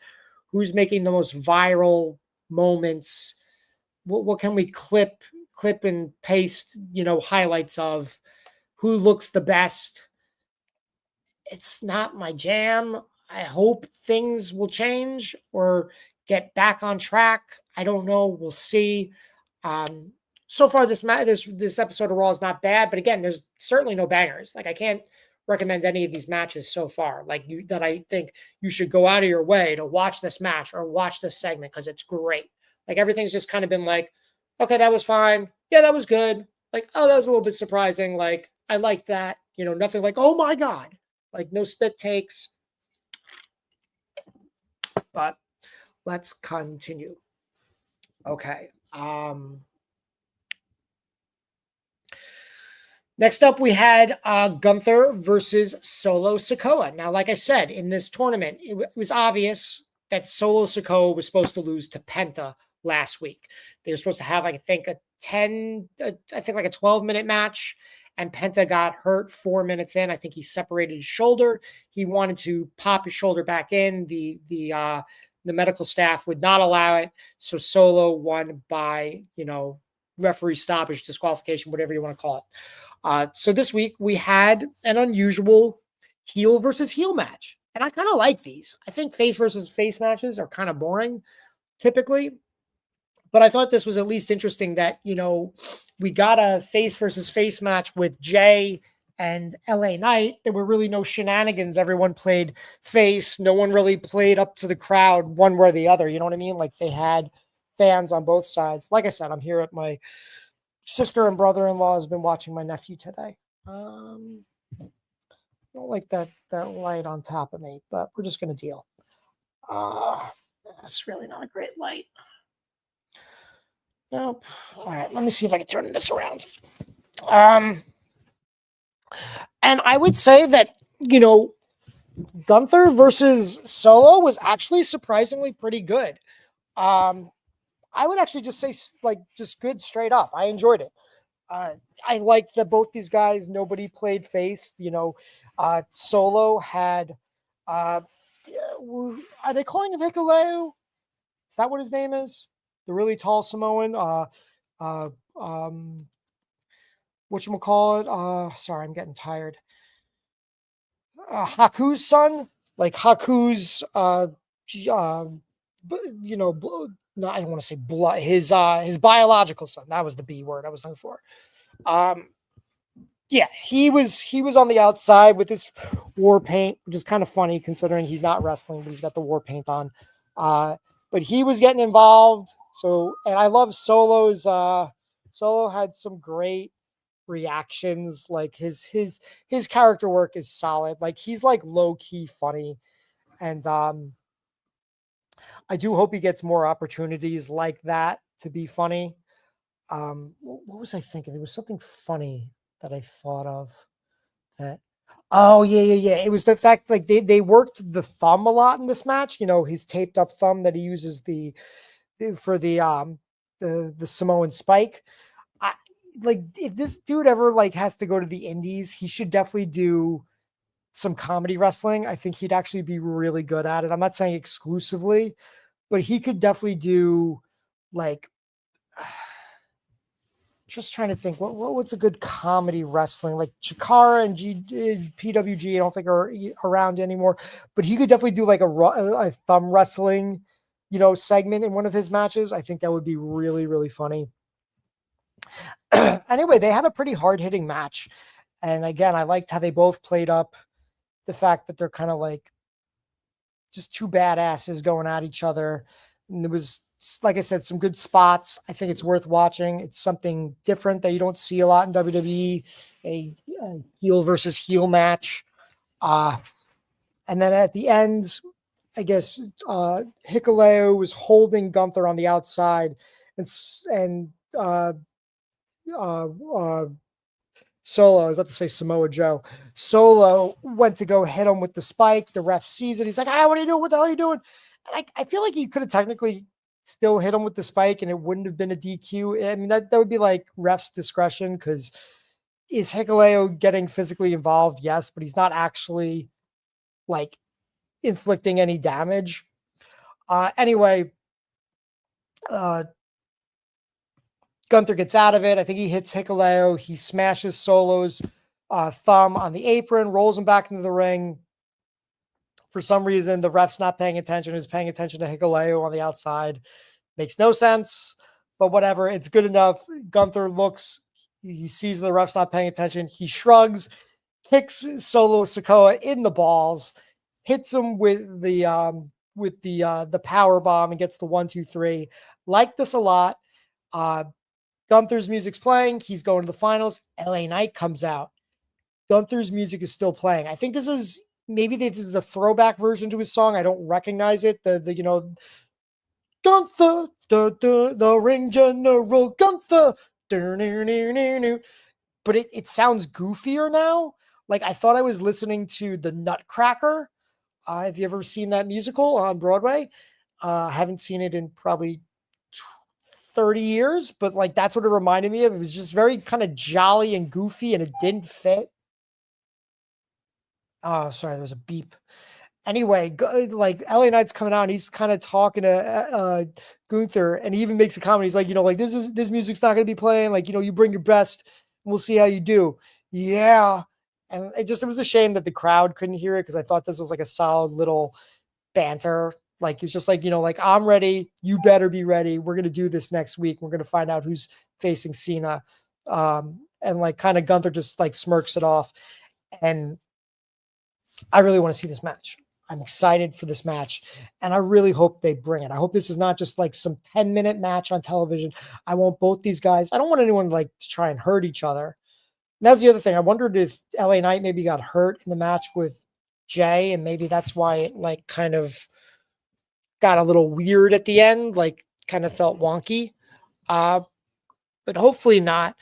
who's making the most viral moments. What can we clip and paste, highlights of who looks the best. It's not my jam. I hope things will change or get back on track. I don't know. We'll see. So far, this episode of Raw is not bad, but again, there's certainly no bangers. Like, I can't recommend any of these matches so far. That I think you should go out of your way to watch this match or watch this segment because it's great. Like, everything's just kind of been like, okay, that was fine. Yeah, that was good. Like, oh, that was a little bit surprising. Like, I like that. Nothing like, oh my God. Like, no spit takes. But let's continue. Okay. Next up, we had Gunther versus Solo Sikoa. Now, like I said, in this tournament, it was obvious that Solo Sikoa was supposed to lose to Penta last week. They were supposed to have, I think, like a 12-minute match, and Penta got hurt 4 minutes in. I think he separated his shoulder. He wanted to pop his shoulder back in. The medical staff would not allow it, so Solo won by, referee stoppage, disqualification, whatever you want to call it. So this week we had an unusual heel versus heel match. And I kind of like these. I think face versus face matches are kind of boring typically. But I thought this was at least interesting that, we got a face versus face match with Jay and LA Knight. There were really no shenanigans. Everyone played face. No one really played up to the crowd one way or the other. You know what I mean? Like, they had fans on both sides. Like I said, I'm here at my sister and brother-in-law has been watching my nephew today. I don't like that light on top of me, but we're just going to deal. That's really not a great light. Nope. All right, let me see if I can turn this around. And I would say that, Gunther versus Solo was actually surprisingly pretty good. I would actually just say, just good straight up. I enjoyed it. I liked that both these guys, nobody played face. Solo had, are they calling him Hikuleo? Is that what his name is? The really tall Samoan? Whatchamacallit? Sorry, I'm getting tired. Haku's son? Like Haku's, no, I don't want to say blood. His biological son. That was the B word I was looking for. Yeah, he was on the outside with his war paint, which is kind of funny considering he's not wrestling, but he's got the war paint on. But he was getting involved. So, and I love Solo's. Solo had some great reactions. Like his character work is solid. Like, he's like low key funny, and I do hope he gets more opportunities like that to be funny. What was I thinking? There was something funny that I thought of that. Oh, yeah. It was the fact, like, they worked the thumb a lot in this match. His taped up thumb that he uses for the Samoan spike. If this dude ever has to go to the indies, he should definitely do some comedy wrestling. I think he'd actually be really good at it. I'm not saying exclusively, but he could definitely do just trying to think what's a good comedy wrestling, like Chikara and PWG. I don't think are around anymore, but he could definitely do like a thumb wrestling, segment in one of his matches. I think that would be really, really funny. Anyway, they had a pretty hard hitting match. And again, I liked how they both played up the fact that they're kind of just two badasses going at each other. And there was, like I said, some good spots. I think it's worth watching. It's something different that you don't see a lot in WWE, a heel versus heel match. And then at the end, I guess Hikuleo was holding Gunther on the outside, and Solo, I was about to say Samoa Joe. Solo went to go hit him with the spike. The ref sees it. He's like, what are you doing? What the hell are you doing? And I feel like he could have technically still hit him with the spike and it wouldn't have been a DQ. I mean, that would be like ref's discretion, because is Hikuleo getting physically involved? Yes, but he's not actually like inflicting any damage. Anyway, Gunther gets out of it. I think he hits Hikuleo. He smashes Solo's thumb on the apron, rolls him back into the ring. For some reason, the ref's not paying attention. He's paying attention to Hikuleo on the outside. Makes no sense, but whatever. It's good enough. Gunther looks. He sees the ref's not paying attention. He shrugs, kicks Solo Sikoa in the balls, hits him with the power bomb, and gets the 1-2-3. Like this a lot. Gunther's music's playing. He's going to the finals. LA Knight comes out. Gunther's music is still playing. I think this is a throwback version to his song. I don't recognize it. The Gunther, the ring general, Gunther. But it sounds goofier now. Like I thought I was listening to the Nutcracker. Have you ever seen that musical on Broadway? I haven't seen it in probably 30 years, but like that's what it reminded me of. It was just very kind of jolly and goofy, and it didn't fit. Oh, sorry, there was a beep. Anyway, like LA Knight's coming out and he's kind of talking to Gunther, and he even makes a comment. He's like, like this music's not going to be playing. Like, you bring your best and we'll see how you do. Yeah. And it was a shame that the crowd couldn't hear it, because I thought this was like a solid little banter. Like, it's just like, like, I'm ready. You better be ready. We're going to do this next week. We're going to find out who's facing Cena. And like kind of Gunther just like smirks it off. And I really want to see this match. I'm excited for this match, and I really hope they bring it. I hope this is not just like some 10-minute match on television. I want both these guys. I don't want anyone like to try and hurt each other. And that's the other thing. I wondered if LA Knight maybe got hurt in the match with Jay, and maybe that's why it like kind of got a little weird at the end, like kind of felt wonky. But hopefully not.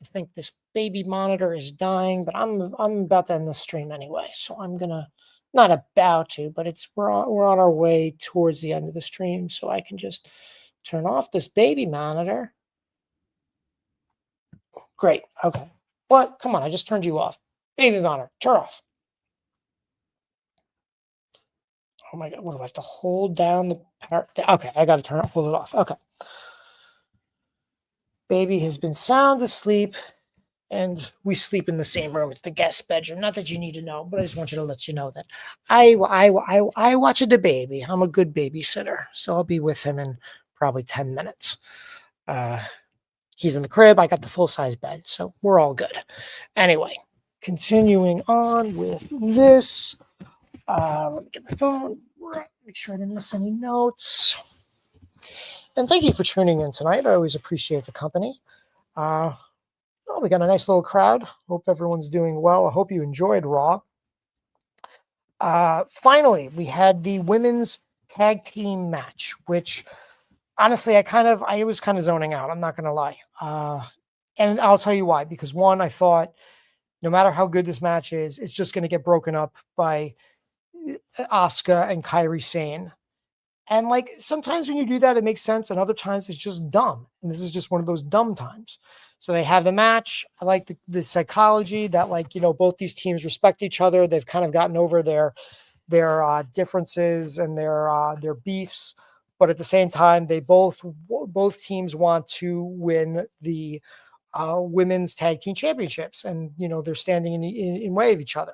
I think this baby monitor is dying, but I'm about to end the stream anyway, so I'm gonna not about to, but we're on our way towards the end of the stream, so I can just turn off this baby monitor. Great. Okay. What? Come on, I just turned you off. Baby monitor, turn off. Oh my God, what do I have to hold down the power? Okay, I got to hold it off. Okay. Baby has been sound asleep, and we sleep in the same room. It's the guest bedroom. Not that you need to know, but I just want you to let you know that I watch the baby. I'm a good babysitter, so I'll be with him in probably 10 minutes. He's in the crib. I got the full-size bed, so we're all good. Anyway, continuing on with this. Let me get my phone. Make sure I didn't miss any notes. And thank you for tuning in tonight. I always appreciate the company. We got a nice little crowd. Hope everyone's doing well. I hope you enjoyed Raw. Finally, we had the women's tag team match, which honestly, I was kind of zoning out. I'm not going to lie. And I'll tell you why. Because one, I thought no matter how good this match is, it's just going to get broken up by Asuka and Kairi Sane. And like sometimes when you do that, it makes sense, and other times it's just dumb. And this is just one of those dumb times. So they have the match. I like the psychology that both these teams respect each other. They've kind of gotten over their differences and their beefs, but at the same time, they both teams want to win the women's tag team championships, and they're standing in way of each other.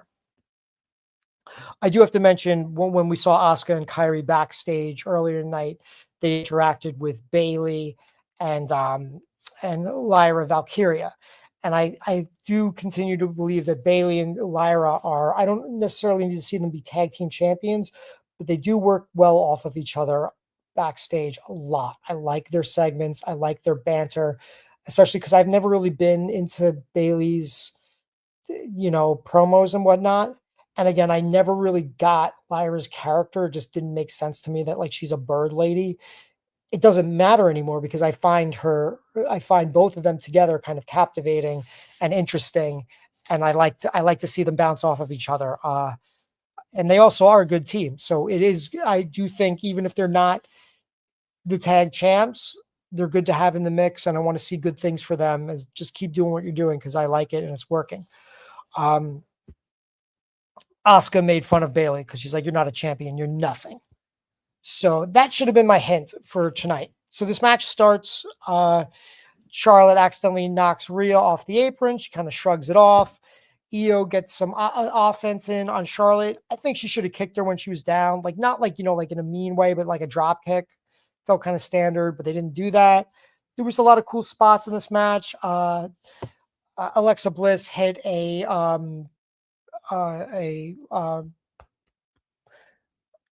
I do have to mention when we saw Asuka and Kairi backstage earlier tonight, they interacted with Bayley and Lyra Valkyria. And I do continue to believe that Bayley and Lyra I don't necessarily need to see them be tag team champions, but they do work well off of each other backstage a lot. I like their segments. I like their banter, especially because I've never really been into Bailey's, promos and whatnot. And again, I never really got Lyra's character. It just didn't make sense to me that like she's a bird lady. It doesn't matter anymore because I find both of them together kind of captivating and interesting. And I like to see them bounce off of each other. And they also are a good team. So I do think even if they're not the tag champs, they're good to have in the mix. And I want to see good things for them. As just keep doing what you're doing because I like it and it's working. Asuka made fun of Bailey because she's like, you're not a champion. You're nothing. So that should have been my hint for tonight. So this match starts. Charlotte accidentally knocks Rhea off the apron. She kind of shrugs it off. Io gets some offense in on Charlotte. I think she should have kicked her when she was down. Like, not like, like in a mean way, but like a drop kick. Felt kind of standard, but they didn't do that. There was a lot of cool spots in this match. Alexa Bliss hit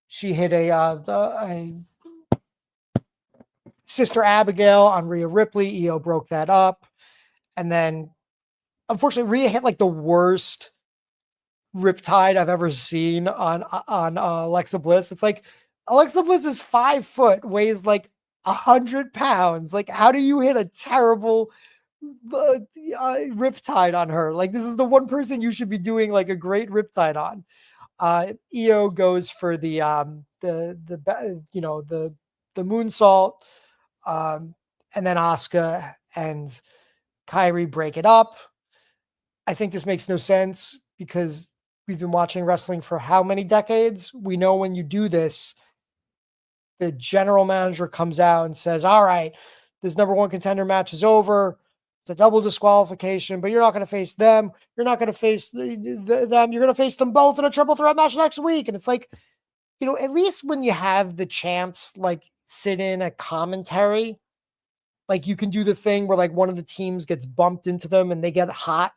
she hit a Sister Abigail on Rhea Ripley. Io broke that up. And then, unfortunately, Rhea hit like the worst riptide I've ever seen on Alexa Bliss. It's like Alexa Bliss is 5 foot, weighs like 100 pounds. Like, how do you hit a terrible riptide on her? Like, this is the one person you should be doing like a great riptide on. Io goes for the moonsault, and then Asuka and Kyrie break it up. I think this makes no sense because we've been watching wrestling for how many decades? We know when you do this, the general manager comes out and says, all right, this number one contender match is over. It's a double disqualification, but you're not going to face them. You're not going to face them. You're going to face them both in a triple threat match next week. And it's like, at least when you have the champs like sit in a commentary, like you can do the thing where like one of the teams gets bumped into them and they get hot.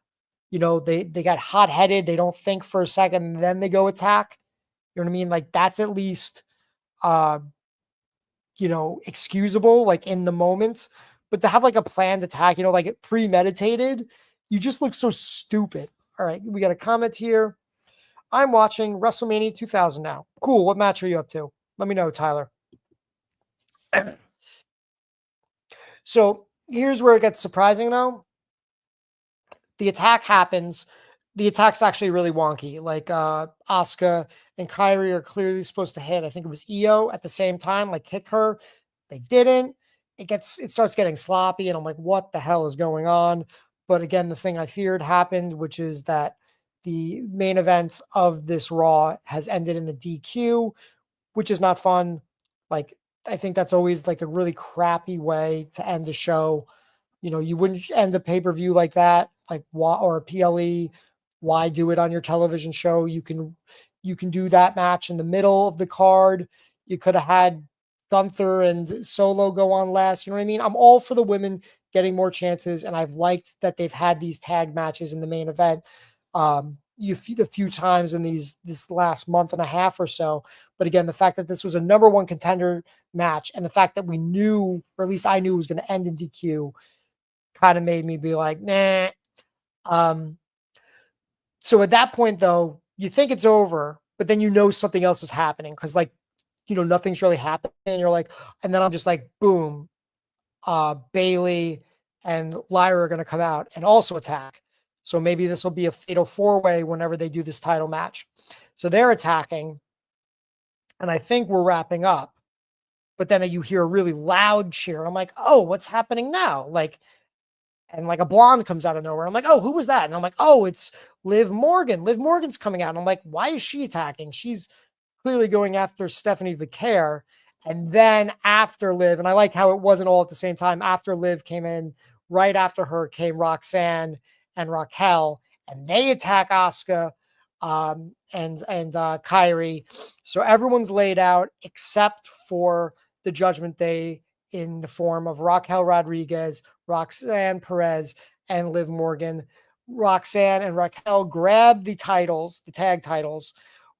They got hot headed. They don't think for a second and then they go attack. You know what I mean? Like that's at least, excusable, like in the moment. But to have like a planned attack, like premeditated, you just look so stupid. All right, we got a comment here. I'm watching WrestleMania 2000 now. Cool. What match are you up to? Let me know, Tyler. So here's where it gets surprising, though. The attack happens. The attack's actually really wonky. Like Asuka and Kyrie are clearly supposed to hit. I think it was Io at the same time, like kick her. They didn't. It starts getting sloppy, and I'm like, what the hell is going on? But again, the thing I feared happened, which is that the main event of this Raw has ended in a DQ, which is not fun. Like, I think that's always like a really crappy way to end a show. You wouldn't end a pay-per-view like that, like or a PLE. Why do it on your television show? You can do that match in the middle of the card. You could have had Gunther and Solo go on last. You know what I mean? I'm all for the women getting more chances, and I've liked that they've had these tag matches in the main event the few times in this last month and a half or so. But again, the fact that this was a number one contender match, and the fact that we knew, or at least I knew, it was going to end in DQ, kind of made me be like, nah. So at that point, though, you think it's over, but then something else is happening because, like, nothing's really happening. And you're like, and then I'm just like, boom, Bailey and Lyra are going to come out and also attack. So maybe this will be a fatal 4-way whenever they do this title match. So they're attacking, and I think we're wrapping up. But then you hear a really loud cheer. I'm like, oh, what's happening now? Like, and like a blonde comes out of nowhere. I'm like, oh, who was that? And I'm like, oh, it's Liv Morgan. Liv Morgan's coming out. And I'm like, why is she attacking? She's clearly going after Stephanie Vicaire. And then after Liv, and I like how it wasn't all at the same time. After Liv came in, right after her came Roxanne and Raquel, and they attack Asuka and Kyrie. So everyone's laid out except for the Judgment Day in the form of Raquel Rodriguez, Roxanne Perez, and Liv Morgan. Roxanne and Raquel grab the titles, the tag titles,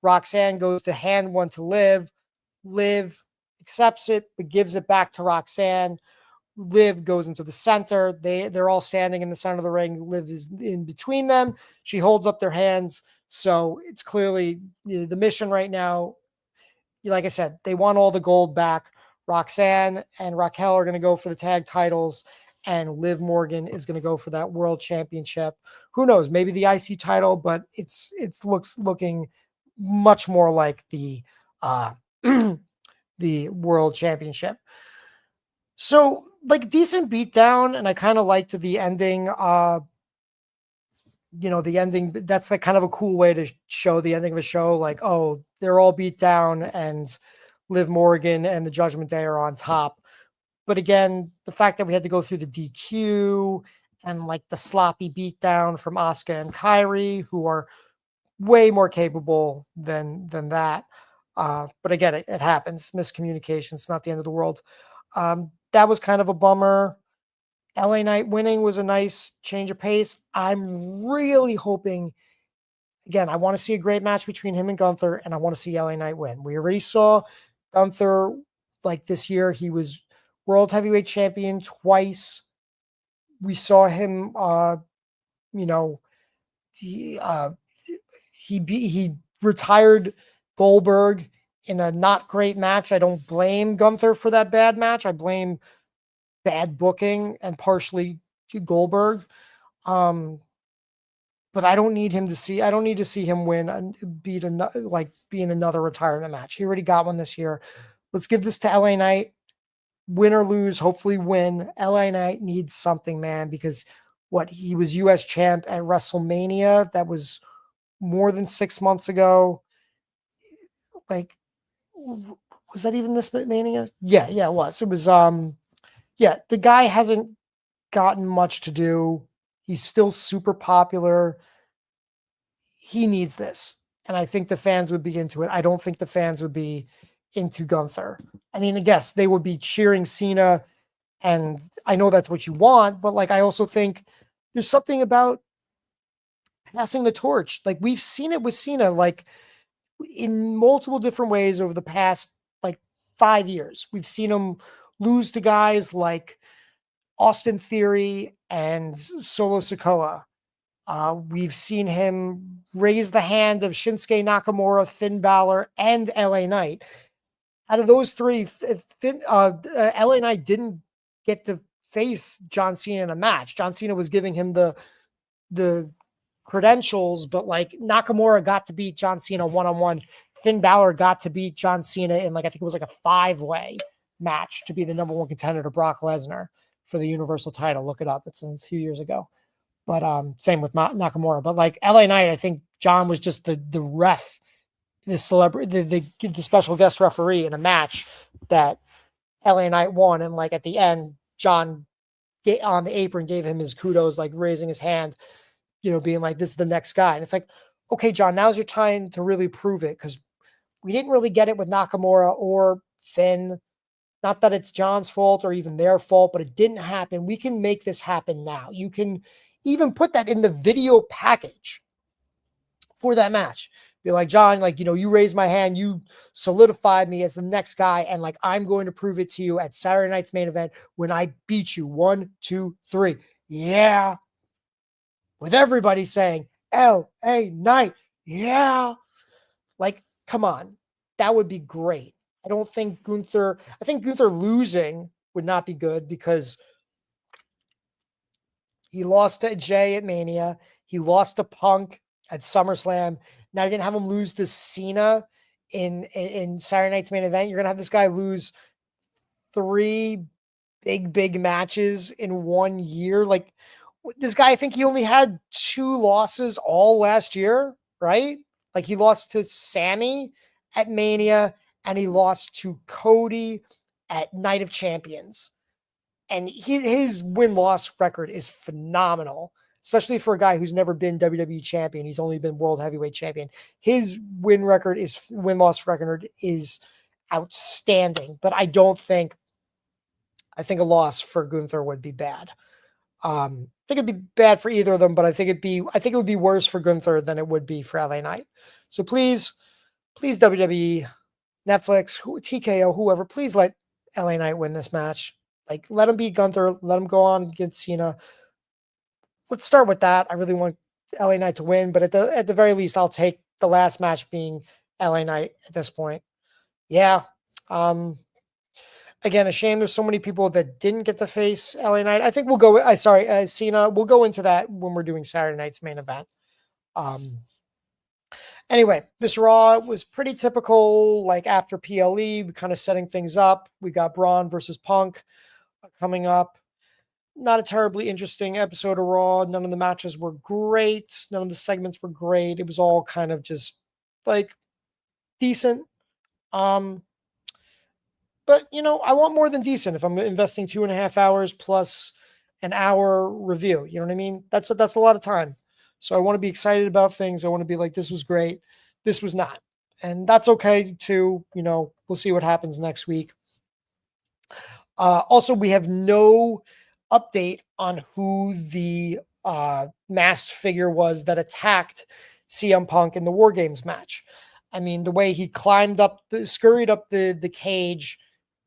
Roxanne goes to hand one to Liv. Liv accepts it, but gives it back to Roxanne. Liv goes into the center. They're all standing in the center of the ring. Liv is in between them. She holds up their hands. So it's clearly the mission right now. Like I said, they want all the gold back. Roxanne and Raquel are going to go for the tag titles, and Liv Morgan is going to go for that world championship. Who knows? Maybe the IC title, but it's looking much more like the the world championship. So, like, decent beatdown, and I kind of liked the ending. The ending, that's like kind of a cool way to show the ending of a show. Like, oh, they're all beat down, and Liv Morgan and the Judgment Day are on top. But again, the fact that we had to go through the DQ and like the sloppy beatdown from Asuka and Kairi, who are way more capable than that. But again, it happens. Miscommunication. It's not the end of the world. That was kind of a bummer. LA Knight winning was a nice change of pace. I'm really hoping, again, I want to see a great match between him and Gunther, and I want to see LA Knight win. We already saw Gunther, like this year, he was world heavyweight champion twice. We saw him, he retired Goldberg in a not great match. I don't blame Gunther for that bad match. I blame bad booking and partially Goldberg. But I don't need to see him win and be in another retirement match. He already got one this year. Let's give this to LA Knight. Win or lose, hopefully win. LA Knight needs something, man, because he was US champ at WrestleMania. That was more than 6 months ago. Like, was that even this Mania? Yeah, it was. It was, the guy hasn't gotten much to do. He's still super popular. He needs this. And I think the fans would be into it. I don't think the fans would be into Gunther. I mean, I guess they would be cheering Cena, and I know that's what you want, but like, I also think there's something about passing the torch. Like, we've seen it with Cena, like in multiple different ways over the past like 5 years. We've seen him lose to guys like Austin Theory and Solo Sikoa. We've seen him raise the hand of Shinsuke Nakamura, Finn Balor, and LA Knight. Out of those three, LA Knight didn't get to face John Cena in a match. John Cena was giving him the credentials, but like Nakamura got to beat John Cena one-on-one. Finn Balor got to beat John Cena in like, I think it was like a 5-way match to be the number one contender to Brock Lesnar for the Universal title. Look it up. It's a few years ago. But same with Nakamura. But like LA Knight, I think John was just the ref, the celebrity, the special guest referee in a match that LA Knight won. And like at the end, John on the apron gave him his kudos, like raising his hand, being like, this is the next guy. And it's like, okay, John, now's your time to really prove it, because we didn't really get it with Nakamura or Finn. Not that it's John's fault or even their fault, but it didn't happen. We can make this happen now. You can even put that in the video package for that match. Be like, John, like, you raised my hand, you solidified me as the next guy, and like, I'm going to prove it to you at Saturday night's main event when I beat you. 1, 2, 3. Yeah. With everybody saying LA Knight. Yeah. Like, come on. That would be great. I think Gunther losing would not be good, because he lost to Jay at Mania. He lost to Punk at SummerSlam. Now you're going to have him lose to Cena in Saturday night's main event. You're going to have this guy lose 3 big matches in 1 year. Like, this guy, I think he only had 2 losses all last year, right? Like, he lost to Sammy at Mania, and he lost to Cody at Night of Champions. And his win-loss record is phenomenal, especially for a guy who's never been WWE champion. He's only been world heavyweight champion. His win-loss record is outstanding, but I think a loss for Gunther would be bad. I think it'd be bad for either of them, but I think it would be worse for Gunther than it would be for LA Knight. So please Please, WWE, Netflix, TKO, whoever, please let LA Knight win this match. Like, let him beat Gunther. Let him go on against Cena. Let's start with that. I really want LA Knight to win, but at the very least, I'll take the last match being LA Knight at this point. Yeah. Again, a shame there's so many people that didn't get to face LA Knight. I think we'll go. Cena. We'll go into that when we're doing Saturday night's main event. Anyway, this Raw was pretty typical. Like after PLE, we kind of setting things up. We got Braun versus Punk coming up. Not a terribly interesting episode of Raw. None of the matches were great. None of the segments were great. It was all kind of just like decent. But I want more than decent if I'm investing 2.5 hours plus an hour review. You know what I mean? That's a lot of time. So I want to be excited about things. I want to be like, this was great. This was not. And that's okay too. We'll see what happens next week. Also, we have no update on who the masked figure was that attacked CM Punk in the Wargames match. I mean, the way he scurried up the cage,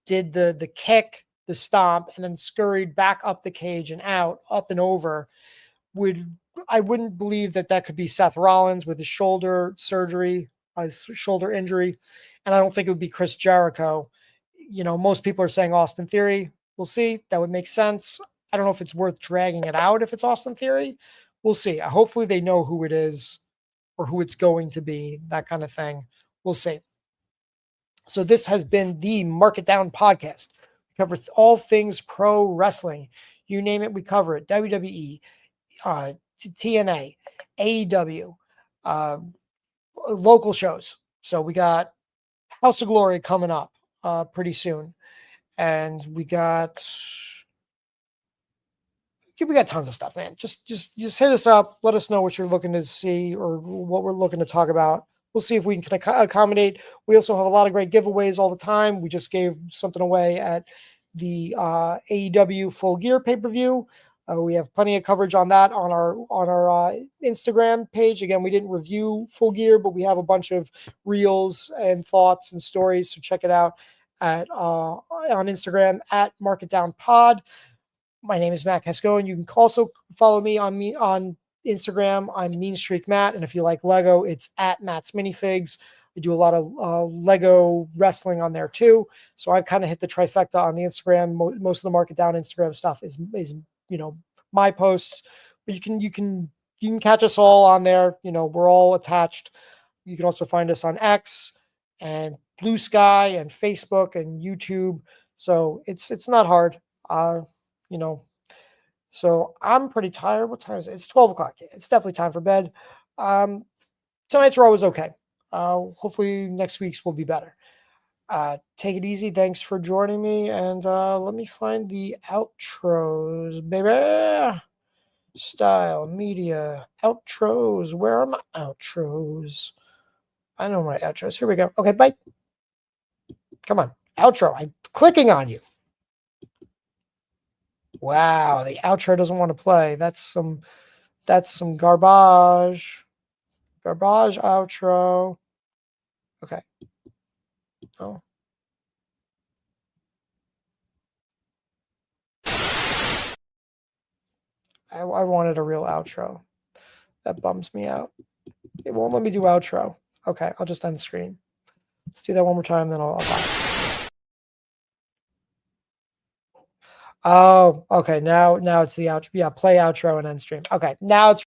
did the kick, the stomp, and then scurried back up the cage and out, up and over, I wouldn't believe that could be Seth Rollins with his shoulder surgery, his shoulder injury. And I don't think it would be Chris Jericho. Most people are saying Austin Theory. We'll see. That would make sense. I don't know if it's worth dragging it out if it's Austin Theory. We'll see. Hopefully they know who it is or who it's going to be, that kind of thing. We'll see. So this has been the Mark It Down podcast. We cover all things pro wrestling. You name it, we cover it. WWE, TNA, AEW, local shows. So we got House of Glory coming up pretty soon. And we got tons of stuff, man. Just hit us up. Let us know what you're looking to see or what we're looking to talk about. We'll see if we can accommodate. We also have a lot of great giveaways all the time. We just gave something away at the AEW Full Gear pay-per-view. We have plenty of coverage on that on our Instagram page. Again, we didn't review Full Gear, but we have a bunch of reels and thoughts and stories. So check it out on Instagram at Mark It Down Pod. My name is Matt Casco, and you can also follow me on Instagram. I'm Mean Streak Matt, and if you like Lego, it's at Matt's Minifigs. I do a lot of Lego wrestling on there too, so I've kind of hit the trifecta on the Instagram. Most of the Mark It Down Instagram stuff is my posts, but you can catch us all on there. We're all attached. You can also find us on X and Blue Sky and Facebook and YouTube. So it's not hard. So I'm pretty tired. What time is it? It's 12 o'clock. It's definitely time for bed. Tonight's Raw was okay. Hopefully next week's will be better. Take it easy. Thanks for joining me. And let me find the outros, baby. Style, media, outros. Where are my outros? I know my outros. Here we go. Okay, bye. Come on. Outro. I'm clicking on you. Wow, the outro doesn't want to play. That's some garbage. Garbage outro. Okay. Oh. I wanted a real outro. That bums me out. It won't let me do outro. Okay, I'll just end screen. Let's do that one more time, then I'll bye. Oh, okay. Now it's the outro. Yeah, play outro and end stream. Okay, now it's